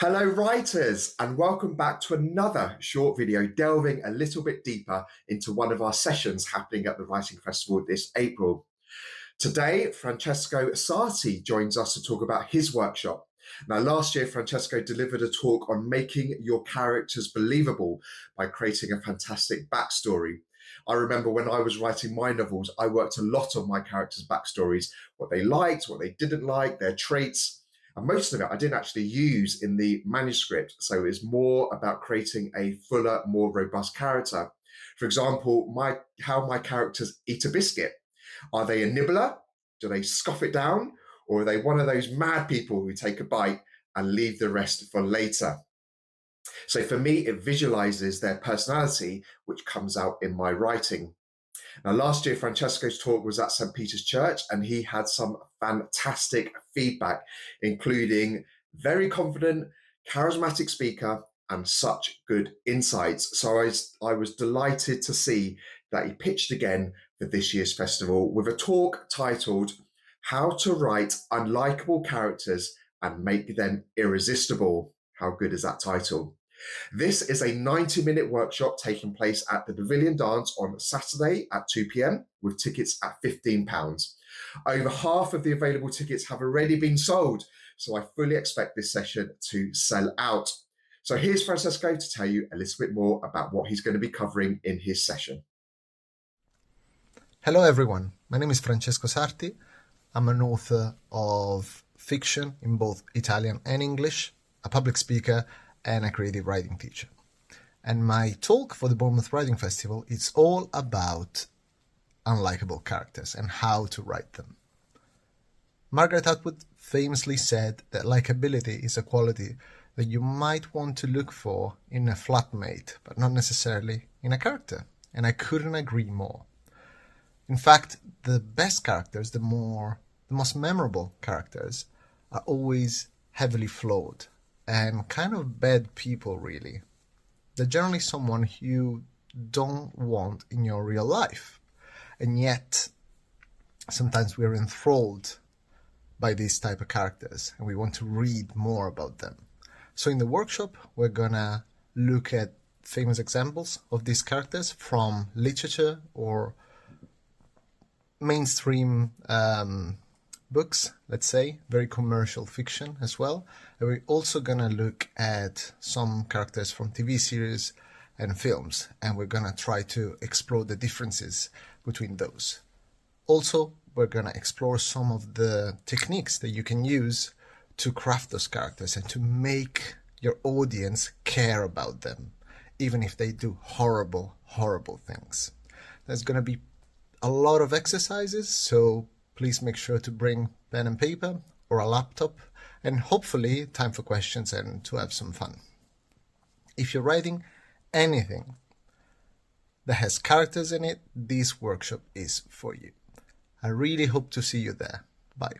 Hello writers, and welcome back to another short video delving a little bit deeper into one of our sessions happening at the Writing Festival this April. Today, Francesco Sarti joins us to talk about his workshop. Now, last year, Francesco delivered a talk on making your characters believable by creating a fantastic backstory. I remember when I was writing my novels, I worked a lot on my characters' backstories, what they liked, what they didn't like, their traits. And most of it I didn't actually use in the manuscript. So it was more about creating a fuller, more robust character. For example, how my characters eat a biscuit. Are they a nibbler? Do they scoff it down? Or are they one of those mad people who take a bite and leave the rest for later? So for me, it visualizes their personality, which comes out in my writing. Now, last year, Francesco's talk was at St. Peter's Church, and he had some fantastic feedback, including very confident, charismatic speaker, and such good insights. So I was delighted to see that he pitched again for this year's festival with a talk titled How to Write Unlikable Characters and Make Them Irresistible. How good is that title? This is a 90-minute workshop taking place at the Pavilion Dance on Saturday at 2 p.m. with tickets at £15. Over half of the available tickets have already been sold, so I fully expect this session to sell out. So here's Francesco to tell you a little bit more about what he's going to be covering in his session. Hello everyone, my name is Francesco Sarti. I'm an author of fiction in both Italian and English, a public speaker, and a creative writing teacher. And my talk for the Bournemouth Writing Festival is all about unlikable characters and how to write them. Margaret Atwood famously said that likability is a quality that you might want to look for in a flatmate, but not necessarily in a character. And I couldn't agree more. In fact, the best characters, the most memorable characters, are always heavily flawed and kind of bad people, really. They're generally someone you don't want in your real life. And yet, sometimes we're enthralled by these type of characters and we want to read more about them. So in the workshop, we're gonna look at famous examples of these characters from literature or mainstream books, let's say, very commercial fiction as well. And we're also gonna look at some characters from TV series and films, and we're gonna try to explore the differences between those. Also, we're gonna explore some of the techniques that you can use to craft those characters and to make your audience care about them, even if they do horrible, horrible things. There's gonna be a lot of exercises, so please make sure to bring pen and paper or a laptop, and hopefully time for questions and to have some fun. If you're writing anything that has characters in it, this workshop is for you. I really hope to see you there. Bye.